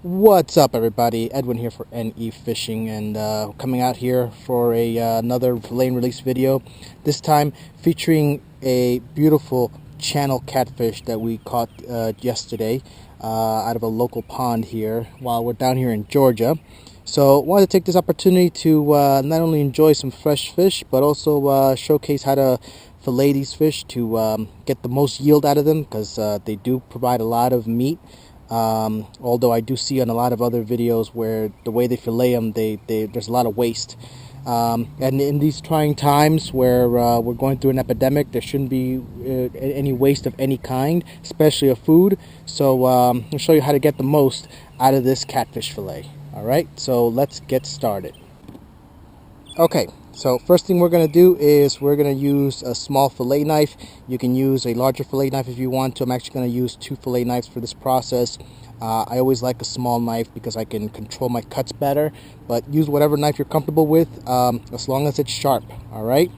What's up, everybody? Edwin here for NE Fishing, and coming out here for another fillet and release video. This time featuring a beautiful channel catfish that we caught yesterday out of a local pond here while we're down here in Georgia. So wanted to take this opportunity to not only enjoy some fresh fish, but also showcase how to fillet these fish to get the most yield out of them, because they do provide a lot of meat. Although I do see on a lot of other videos where the way they fillet them, there's a lot of waste. And in these trying times where we're going through an epidemic, there shouldn't be any waste of any kind, especially of food. So I'll show you how to get the most out of this catfish fillet. Alright, so let's get started. Okay, so first thing we're going to do is we're going to use a small fillet knife. You can use a larger fillet knife if you want to. I'm actually going to use 2 fillet knives for this process. I always like a small knife because I can control my cuts better, but use whatever knife you're comfortable with as long as it's sharp. Alright,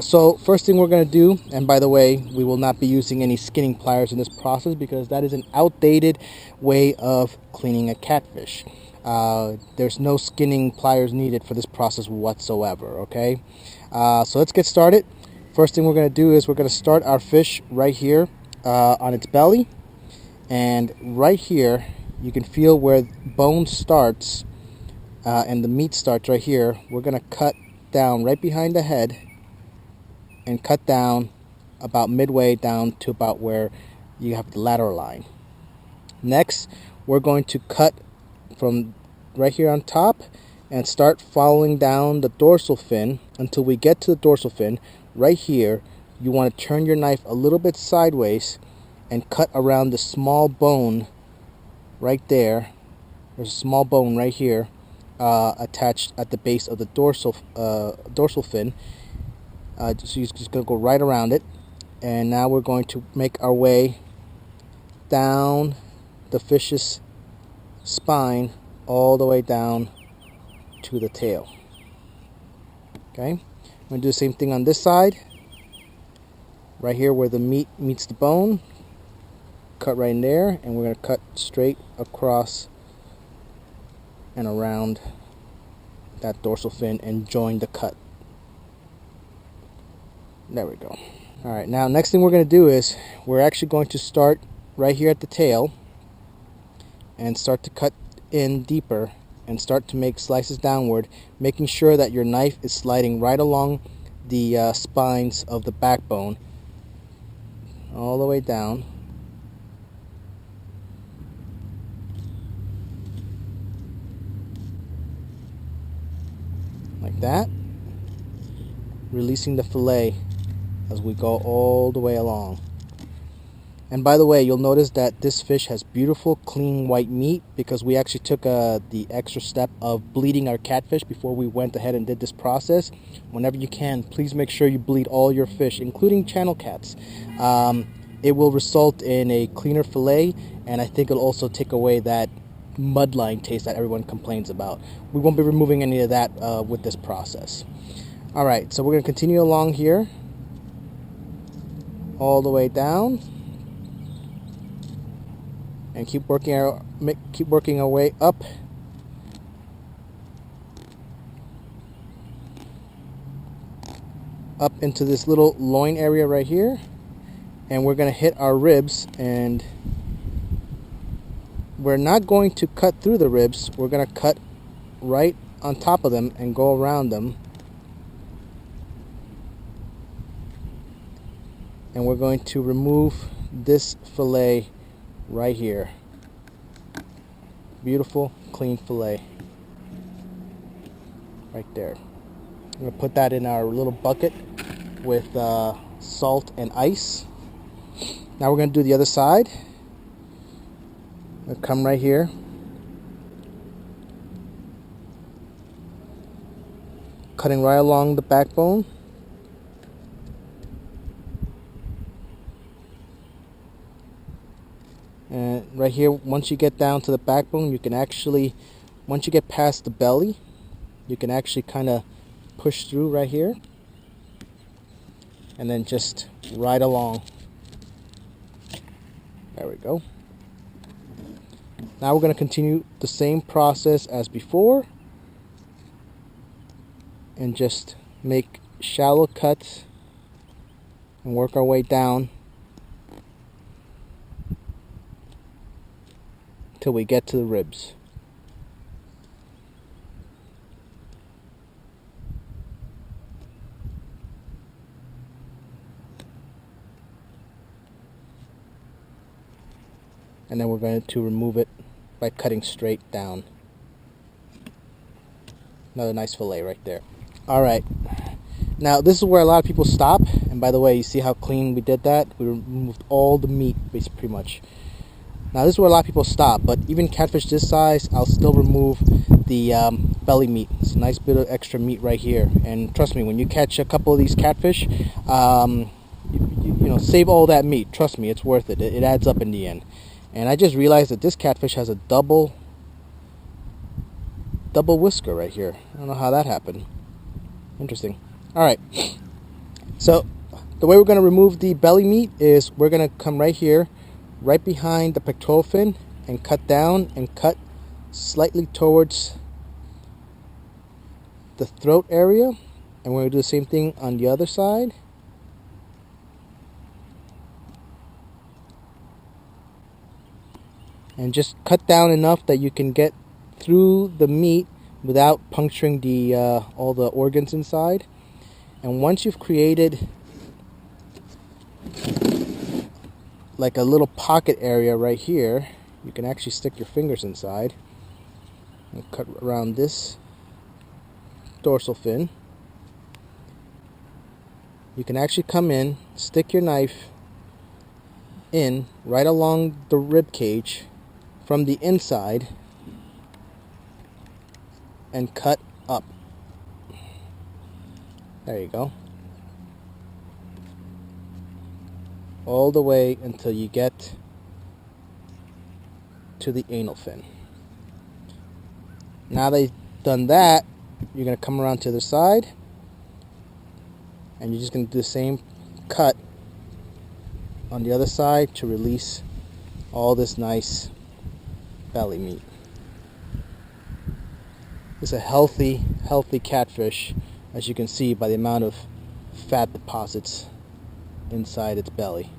so first thing we're going to do, and by the way, we will not be using any skinning pliers in this process because that is an outdated way of cleaning a catfish. There's no skinning pliers needed for this process whatsoever, okay? So let's get started. First thing we're going to do is we're going to start our fish right here on its belly. And right here, you can feel where bone starts and the meat starts right here. We're going to cut down right behind the head and cut down about midway down to about where you have the lateral line. Next, we're going to cut from right here on top and start following down the dorsal fin until we get to the dorsal fin. Right here, you want to turn your knife a little bit sideways and cut around the small bone right there. There's a small bone right here attached at the base of the dorsal fin. So you're just going to go right around it, and now we're going to make our way down the fish's spine all the way down to the tail. Okay, I'm going to do the same thing on this side. Right here where the meat meets the bone, cut right in there, and we're going to cut straight across and around that dorsal fin and join the cut. There we go. Alright, now next thing we're going to do is we're actually going to start right here at the tail and start to cut in deeper and start to make slices downward, making sure that your knife is sliding right along the spines of the backbone all the way down. Like that, releasing the fillet as we go all the way along. And by the way, you'll notice that this fish has beautiful, clean white meat because we actually took the extra step of bleeding our catfish before we went ahead and did this process. Whenever you can, please make sure you bleed all your fish, including channel cats. It will result in a cleaner fillet, and I think it'll also take away that mudline taste that everyone complains about. We won't be removing any of that with this process. Alright, so we're going to continue along here all the way down and keep working our way up into this little loin area right here, and we're going to hit our ribs, and we're not going to cut through the ribs. We're going to cut right on top of them and go around them, and we're going to remove this fillet right here. Beautiful, clean fillet right there. I'm going to put that in our little bucket with salt and ice. Now we're going to do the other side. We'll come right here, cutting right along the backbone. And right here, once you get down to the backbone, you can actually, once you get past the belly, you can actually kind of push through right here and then just right along. There we go. Now we're going to continue the same process as before and just make shallow cuts and work our way down till we get to the ribs. And then we're going to remove it by cutting straight down. Another nice fillet right there. Alright, now this is where a lot of people stop. And by the way, you see how clean we did that? We removed all the meat, basically, pretty much. Now this is where a lot of people stop, but even catfish this size, I'll still remove the belly meat. It's a nice bit of extra meat right here. And trust me, when you catch a couple of these catfish, you know, save all that meat. Trust me, it's worth it. It adds up in the end. And I just realized that this catfish has a double whisker right here. I don't know how that happened. Interesting. Alright, so the way we're going to remove the belly meat is we're going to come right here, right behind the pectoral fin, and cut down and cut slightly towards the throat area. And we're going to do the same thing on the other side. And just cut down enough that you can get through the meat without puncturing the all the organs inside. And once you've created like a little pocket area right here, you can actually stick your fingers inside and cut around this dorsal fin. You can actually come in, stick your knife in right along the rib cage from the inside and cut up. There you go. All the way until you get to the anal fin. Now that you've done that, you're going to come around to the side and you're just going to do the same cut on the other side to release all this nice belly meat. It's a healthy catfish, as you can see by the amount of fat deposits inside its belly.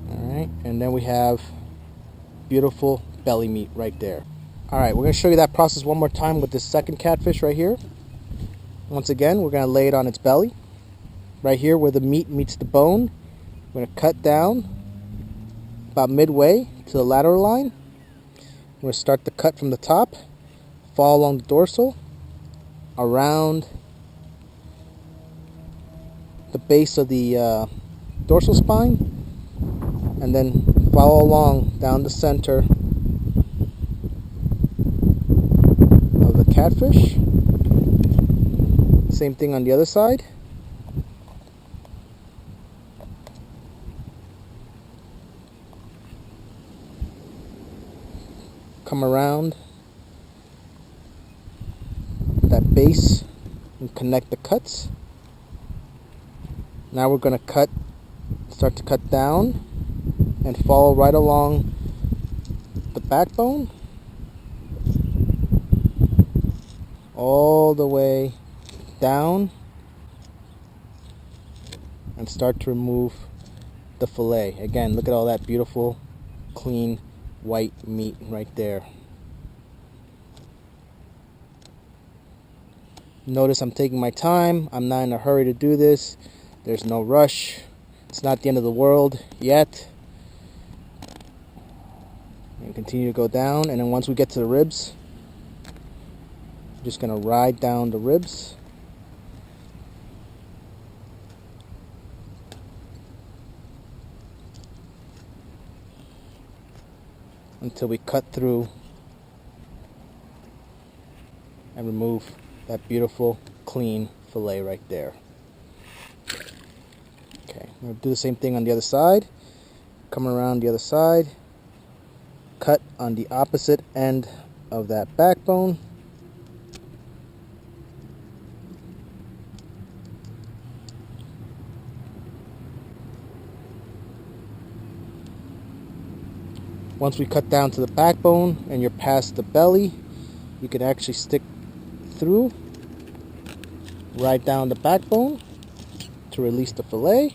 Alright, and then we have beautiful belly meat right there. Alright, we're going to show you that process one more time with this second catfish right here. Once again, we're going to lay it on its belly. Right here where the meat meets the bone, we're going to cut down about midway to the lateral line. We're going to start the cut from the top, follow along the dorsal, around the base of the dorsal spine, and then follow along down the center of the catfish. Same thing on the other side. Come around that base and connect the cuts. Now we're going to start to cut down and follow right along the backbone all the way down and start to remove the fillet. Again, look at all that beautiful, clean, white meat right there. Notice I'm taking my time. I'm not in a hurry to do this. There's no rush. It's not the end of the world yet. And continue to go down, and then once we get to the ribs, I'm just going to ride down the ribs. Until we cut through and remove that beautiful, clean fillet right there. Okay, I'm going to do the same thing on the other side. Come around the other side, cut on the opposite end of that backbone. Once we cut down to the backbone and you're past the belly, you can actually stick through right down the backbone to release the fillet,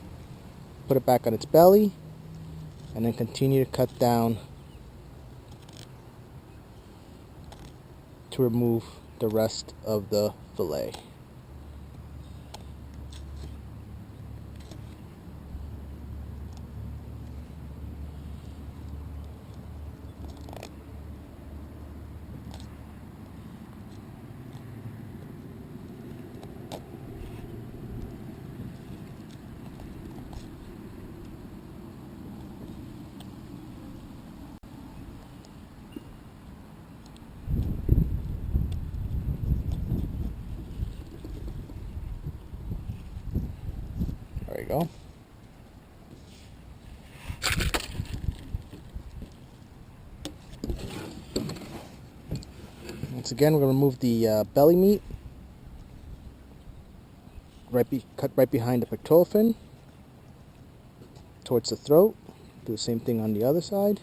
put it back on its belly, and then continue to cut down to remove the rest of the fillet. There you go. Once again, we're going to remove the belly meat, cut right behind the pectoral fin, towards the throat. Do the same thing on the other side.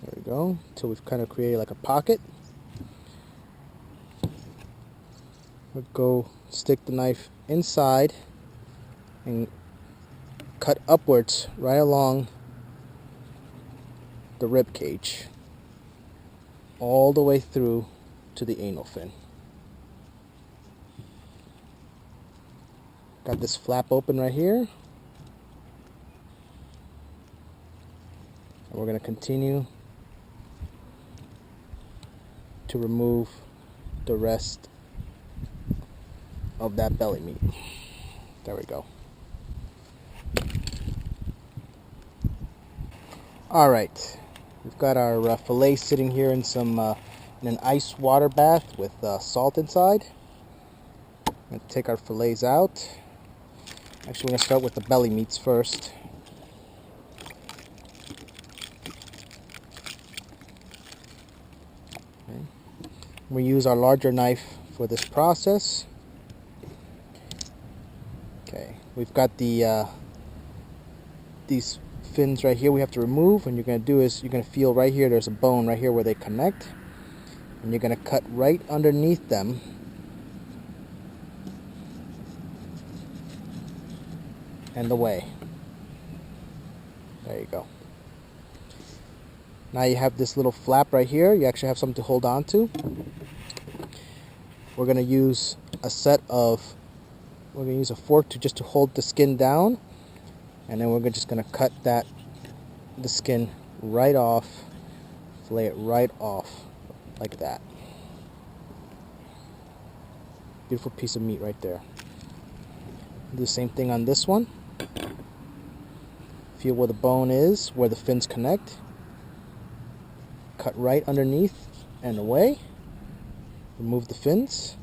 There we go, until we've kind of created like a pocket. We'll go stick the knife inside and cut upwards right along the rib cage, all the way through to the anal fin. Got this flap open right here, and we're going to continue to remove the rest of that belly meat. There we go. Alright, we've got our fillet sitting here in in an ice water bath with salt inside. I'm going to take our fillets out. Actually, we're going to start with the belly meats first. Okay. We use our larger knife for this process. Okay, we've got these fins right here we have to remove. What you're going to do is you're going to feel right here, there's a bone right here where they connect, and you're going to cut right underneath them and away. There you go. Now you have this little flap right here. You actually have something to hold on to. We're going to use a fork to hold the skin down, and then we're just going to cut the skin right off, fillet it right off like that. Beautiful piece of meat right there. Do the same thing on this one. Feel where the bone is, where the fins connect. Cut right underneath and away. Remove the fins.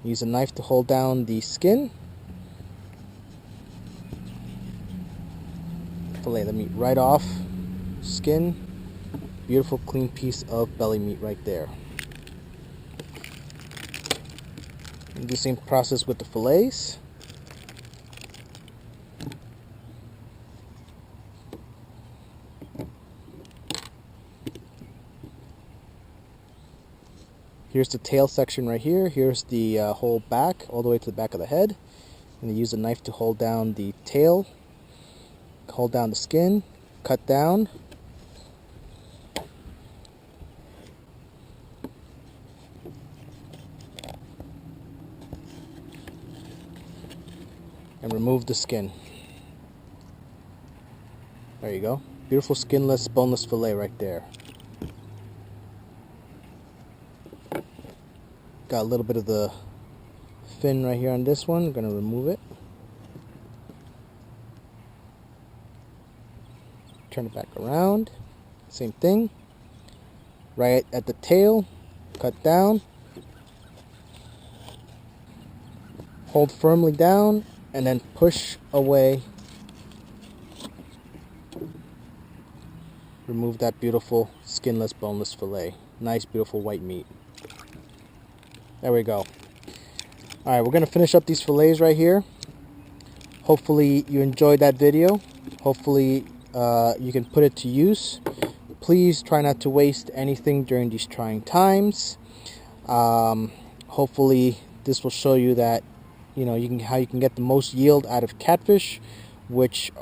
Use a knife to hold down the skin. Fillet the meat right off. Skin. Beautiful clean piece of belly meat right there. And do the same process with the fillets. Here's the tail section right here. Here's the whole back, all the way to the back of the head. And you use a knife to hold down the tail, hold down the skin, cut down. And remove the skin. There you go. Beautiful skinless, boneless fillet right there. Got a little bit of the fin right here on this one. I'm going to remove it. Turn it back around. Same thing. Right at the tail. Cut down. Hold firmly down and then push away. Remove that beautiful skinless, boneless fillet. Nice, beautiful white meat. There we go. Alright, we're going to finish up these fillets right here. Hopefully you enjoyed that video. Hopefully you can put it to use. Please try not to waste anything during these trying times. Hopefully this will show you that how you can get the most yield out of catfish, which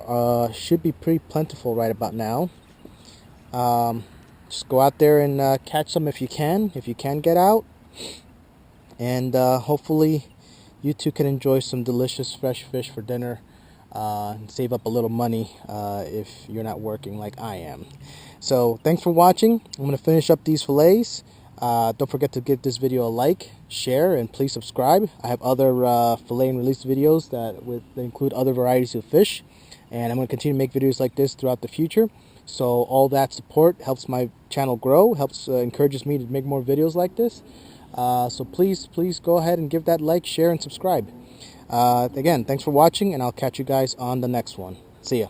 should be pretty plentiful right about now. Just go out there and catch some if you can get out, and hopefully you too can enjoy some delicious fresh fish for dinner and save up a little money if you're not working like I am. So thanks for watching. I'm going to finish up these fillets. Don't forget to give this video a like, share, and please subscribe. I have other fillet and release videos that include other varieties of fish, and I'm going to continue to make videos like this throughout the future. So all that support helps my channel grow, encourages me to make more videos like this. So please go ahead and give that like, share, and subscribe. Again, thanks for watching, and I'll catch you guys on the next one. See ya.